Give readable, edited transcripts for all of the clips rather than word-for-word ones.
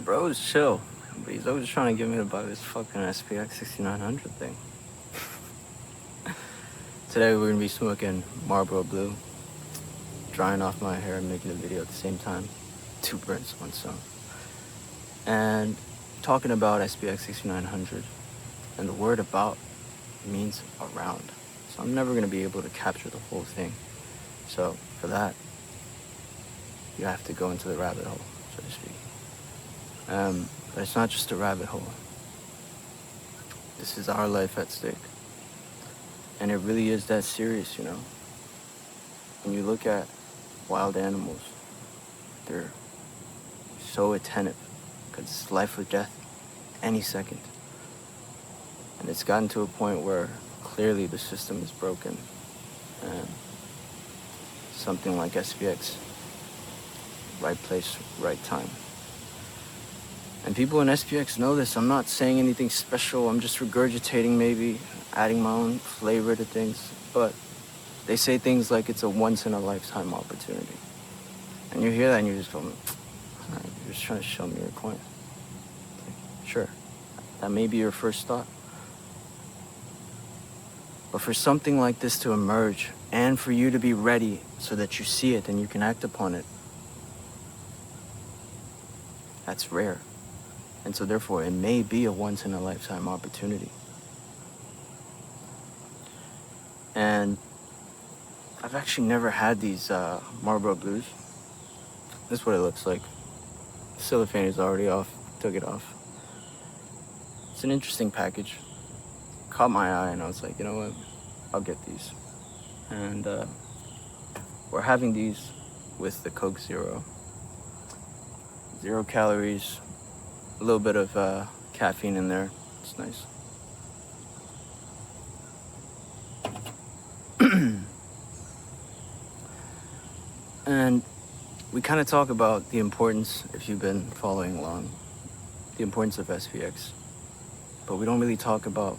bro is chill, but he's always trying to get me to buy this fucking spx6900 thing. Today we're gonna be smoking Marlboro Blue, drying off my hair and making a video at the same time. Two birds, one stone. And talking about spx6900, and the word about means around. So I'm never gonna be able to capture the whole thing. So for that, you have to go into the rabbit hole, so to speak. But it's not just a rabbit hole. This is our life at stake. And it really is that serious, you know? When you look at wild animals, they're so attentive, because it's life or death any second. And it's gotten to a point where clearly the system is broken. And something like SPX, right place, right time. And people in SPX know this. I'm not saying anything special. I'm just regurgitating, maybe adding my own flavor to things. But they say things like it's a once-in-a-lifetime opportunity. And you hear that and you're just going, you're just trying to show me your coin. Like, sure, that may be your first thought. But for something like this to emerge and for you to be ready so that you see it and you can act upon it, that's rare. And so therefore, it may be a once-in-a-lifetime opportunity. And I've actually never had these Marlboro Blues. This is what it looks like. The cellophane is already off. Took it off. It's an interesting package. Caught my eye and I was like, you know what? I'll get these. And we're having these with the Coke Zero. 0 calories. A little bit of caffeine in there. It's nice. And we kind of talk about the importance, if you've been following along, the importance of SPX. But we don't really talk about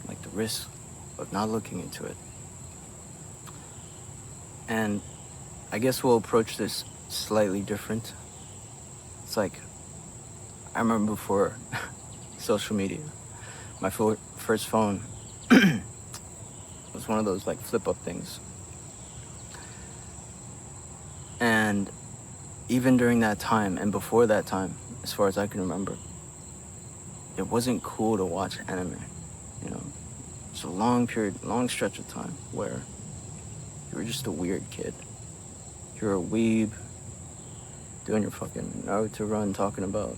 like the risk of not looking into it. And I guess we'll approach this slightly different. It's like, I remember before social media, my first phone was one of those like flip up things. And even during that time and before that time, as far as I can remember, it wasn't cool to watch anime, you know? It's a long stretch of time where you were just a weird kid. You're a weeb, doing your fucking Naruto run, talking about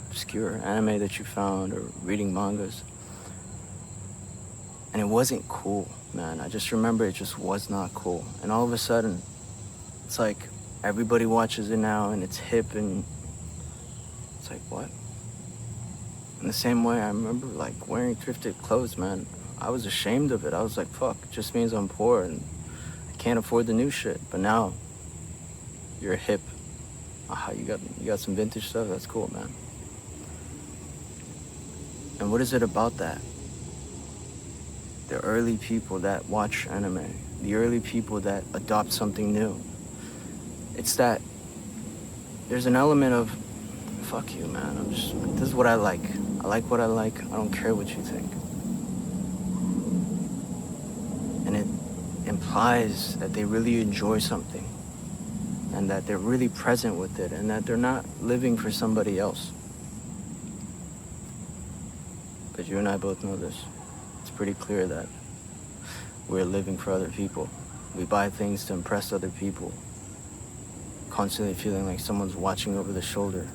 obscure anime that you found or reading mangas. And it wasn't cool, man. I just remember it just was not cool. And all of a sudden, it's like everybody watches it now and it's hip and it's like, what? In the same way, I remember like wearing thrifted clothes, man. I was ashamed of it. I was like, fuck, it just means I'm poor and I can't afford the new shit. But now, you're hip. You got some vintage stuff? That's cool, man. And what is it about that? The early people that watch anime, the early people that adopt something new. It's that there's an element of, fuck you, man. This is what I like. I like what I like. I don't care what you think. And it implies that they really enjoy something and that they're really present with it and that they're not living for somebody else. But you and I both know this. It's pretty clear that we're living for other people. We buy things to impress other people, constantly feeling like someone's watching over the shoulder.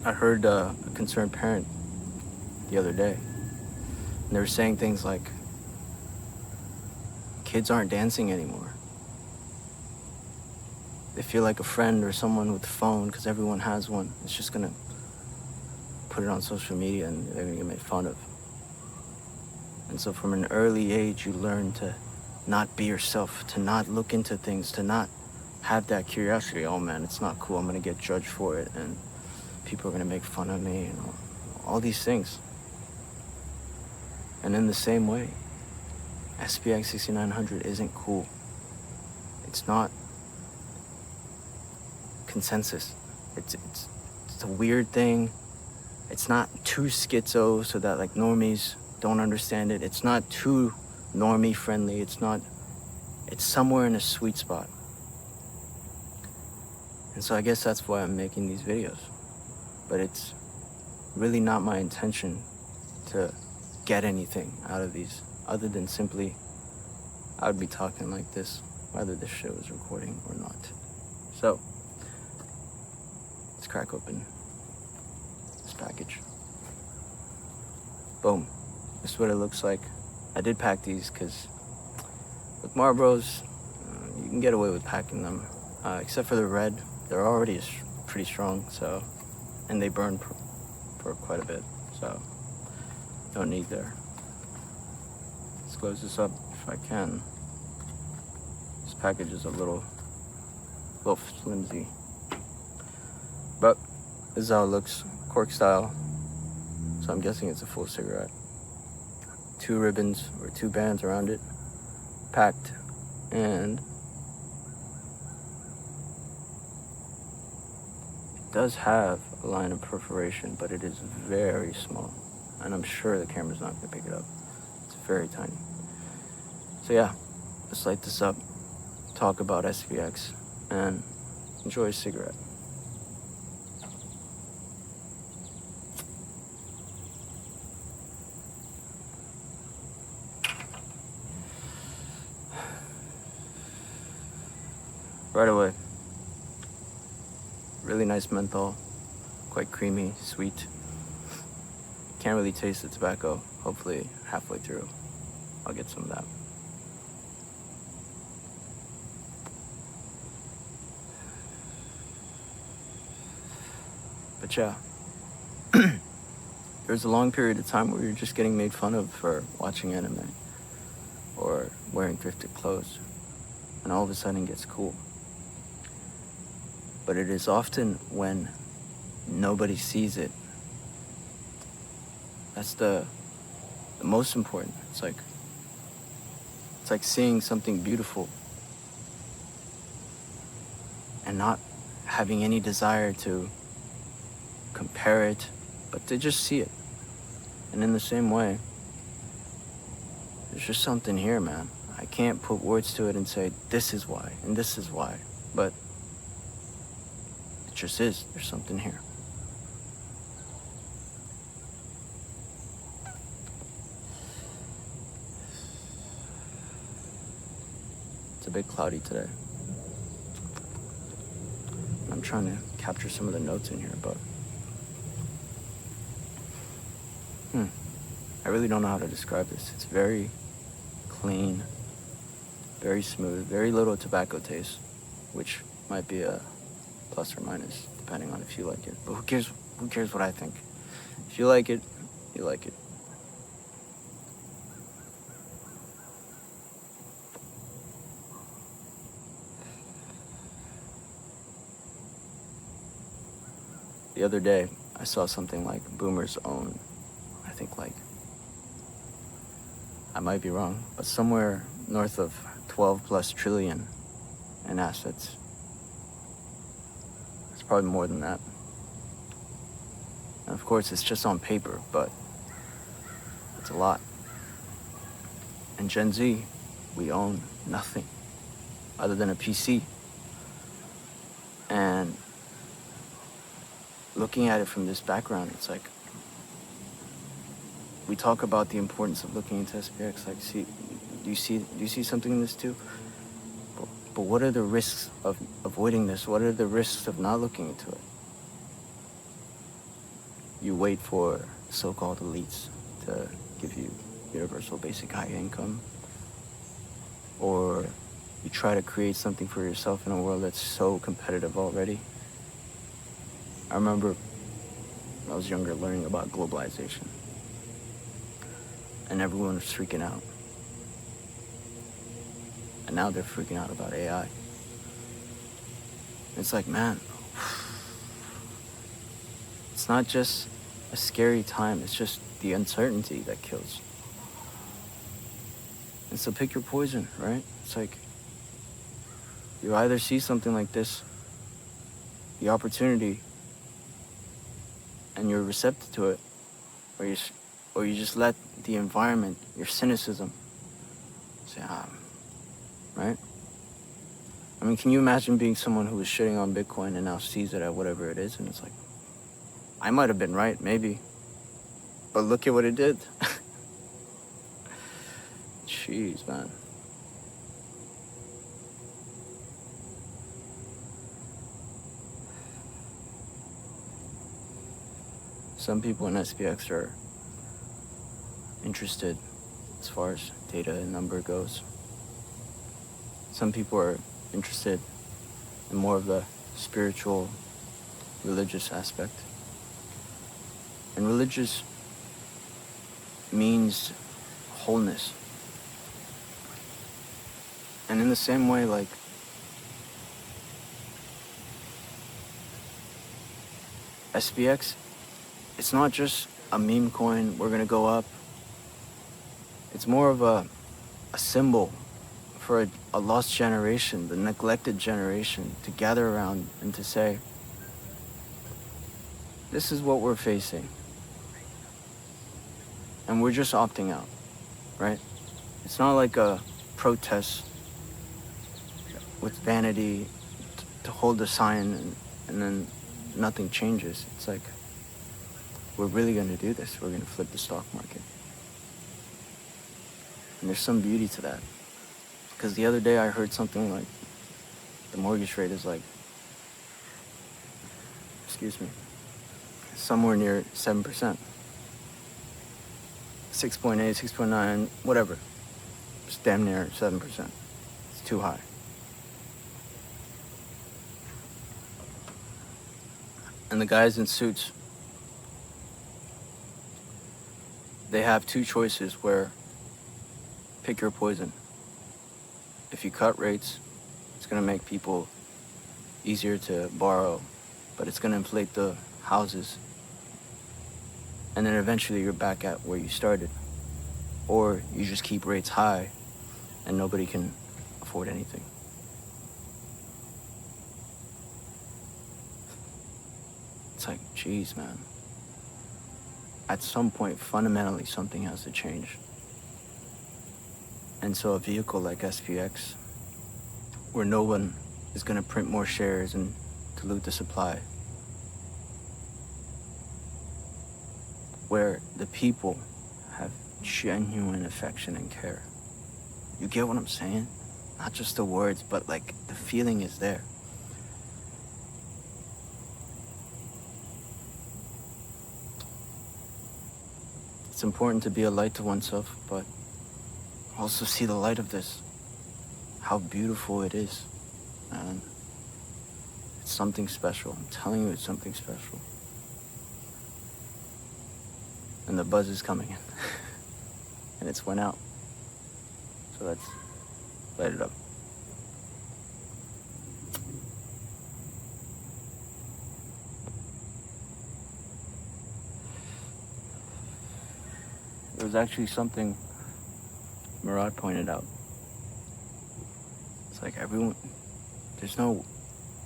I heard a concerned parent the other day, and they were saying things like, kids aren't dancing anymore. They feel like a friend or someone with a phone, because everyone has one. It's just gonna put it on social media and they're gonna get made fun of. And so from an early age, you learn to not be yourself, to not look into things, to not have that curiosity. Oh man, it's not cool, I'm gonna get judged for it and people are gonna make fun of me and all these things. And in the same way, SPX6900 isn't cool. It's not consensus. It's a weird thing. It's not too schizo so that like normies don't understand it. It's not too normie friendly. It's somewhere in a sweet spot. And so I guess that's why I'm making these videos. But it's really not my intention to get anything out of these other than simply I would be talking like this whether this shit was recording or not. So let's crack open this package. Boom. This is what it looks like. I did pack these because with Marlboros, you can get away with packing them, except for the red. They're already pretty strong, so, and they burn for quite a bit, so no need there. Let's close this up if I can. This package is a little flimsy, but this is how it looks, cork style. So I'm guessing it's a full cigarette. 2 ribbons or 2 bands around it, packed, and it does have a line of perforation, but it is very small, and I'm sure the camera's not gonna pick it up. It's very tiny. So yeah, let's light this up, talk about SPX, and enjoy a cigarette. Right away. Really nice menthol, quite creamy, sweet. Can't really taste the tobacco. Hopefully halfway through I'll get some of that. But yeah, there's a long period of time where you're just getting made fun of for watching anime or wearing thrifted clothes, and all of a sudden it gets cool. But it is often when nobody sees it. That's the most important. It's like seeing something beautiful and not having any desire to compare it, but to just see it. And in the same way, there's just something here, man. I can't put words to it and say, this is why, and this is why, but it just is. There's something here. It's a bit cloudy today. I'm trying to capture some of the notes in here, but I really don't know how to describe this. It's very clean, very smooth, very little tobacco taste, which might be a plus or minus, depending on if you like it. But who cares? Who cares what I think? If you like it, you like it. The other day, I saw something like Boomer's own, I think like, I might be wrong, but somewhere north of 12 plus trillion in assets. It's probably more than that. And of course, it's just on paper, but it's a lot. And Gen Z, we own nothing other than a PC. And looking at it from this background, it's like, we talk about the importance of looking into SPX. Like, do you see something in this too? But what are the risks of avoiding this? What are the risks of not looking into it? You wait for so-called elites to give you universal basic high income, or you try to create something for yourself in a world that's so competitive already. I remember when I was younger learning about globalization, and everyone was freaking out. And now they're freaking out about AI. It's like, man, it's not just a scary time, it's just the uncertainty that kills. And so pick your poison, right? It's like, you either see something like this the opportunity and you're receptive to it, or you just let the environment, your cynicism, say, right? I mean, can you imagine being someone who was shitting on Bitcoin and now sees it at whatever it is, and it's like, I might have been right, maybe, but look at what it did. Jeez, man. Some people in SPX are interested as far as data and number goes. Some people are interested in more of the spiritual, religious aspect. And religious means wholeness. And in the same way, like, SPX, it's not just a meme coin, we're gonna go up. It's more of a symbol for a lost generation, the neglected generation, to gather around and to say, this is what we're facing. And we're just opting out, right? It's not like a protest with vanity to hold a sign and then nothing changes. It's like, we're really gonna do this. We're gonna flip the stock market. And there's some beauty to that. Because the other day I heard something like, the mortgage rate is like, somewhere near 7%. 6.8, 6.9, whatever. It's damn near 7%. It's too high. And the guys in suits, they have two choices where pick your poison. If you cut rates, it's gonna make people easier to borrow, but it's gonna inflate the houses. And then eventually you're back at where you started. Or you just keep rates high and nobody can afford anything. It's like, geez, man. At some point, fundamentally, something has to change. And so a vehicle like SPX, where no one is gonna print more shares and dilute the supply, where the people have genuine affection and care. You get what I'm saying? Not just the words, but like the feeling is there. It's important to be a light to oneself, but also see the light of this. How beautiful it is, man. It's something special. I'm telling you, it's something special. And the buzz is coming in. And it's went out. So let's light it up. There was actually something Murad pointed out. It's like there's no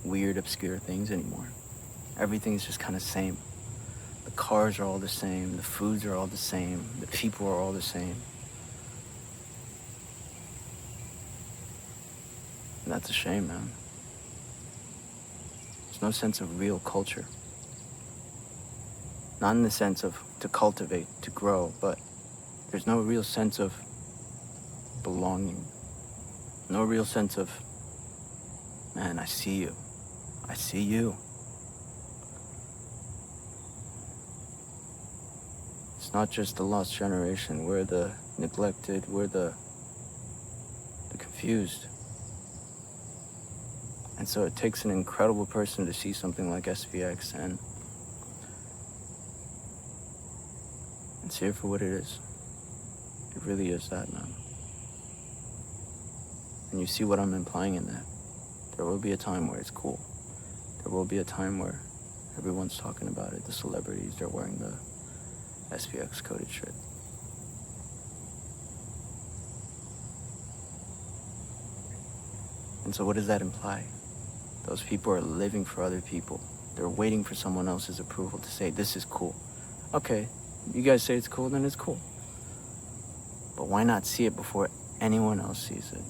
weird, obscure things anymore. Everything's just kind of same. The cars are all the same, the foods are all the same, the people are all the same. And that's a shame, man. There's no sense of real culture. Not in the sense of to cultivate, to grow, but there's no real sense of belonging. No real sense of, man, I see you. I see you. It's not just the lost generation. We're the neglected. We're the confused. And so it takes an incredible person to see something like SPX and see it for what it is. It really is that, man. And you see what I'm implying in that. There will be a time where it's cool. There will be a time where everyone's talking about it. The celebrities, they're wearing the SPX coded shit. And so what does that imply? Those people are living for other people. They're waiting for someone else's approval to say, this is cool. Okay, you guys say it's cool, then it's cool. But why not see it before anyone else sees it?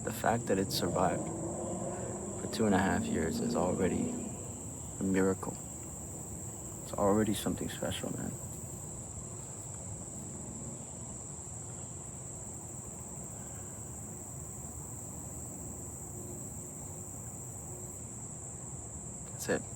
The fact that it survived for 2.5 years is already a miracle. It's already something special, man. That's it.